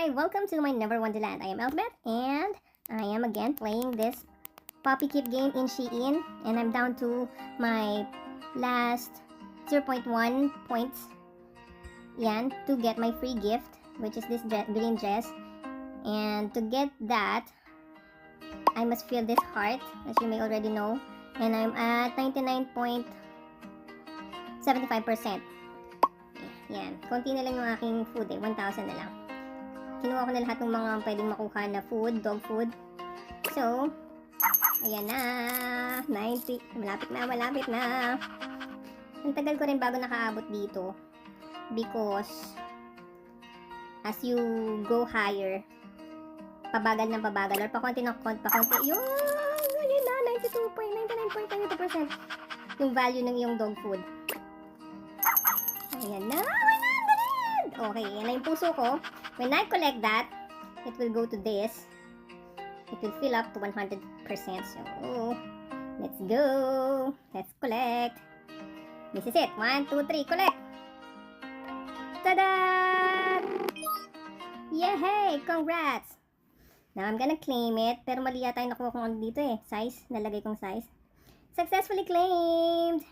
Hi! Welcome to my Never Wonderland. I am Elbeth and I am again playing this Poppy Keep game in Shein, and I'm down to my last 0.1 points yan to get my free gift, which is this green dress. And to get that, I must fill this heart, as you may already know, and I'm at 99.75%. Yan, konti na lang yung aking food 1,000 na lang. Kinuha ko na lahat ng mga pwedeng makuha na food, dog food. So, ayan na, 90, malapit na. Ang tagal ko rin bago nakaabot dito. Because, as you go higher, pabagal ng pabagal, or pakonti, yun na, 99.92% yung value ng yung dog food. Ayan na, 100! Okay, yan na yung puso ko. When I collect that, it will go to this. It will fill up to 100%. So, let's go. Let's collect. This is it. 1, 2, 3, collect. Tada! Yay! Congrats! Now, I'm gonna claim it. Pero mali yata yung nakuha kong ano dito size. Nalagay kong size. Successfully claimed!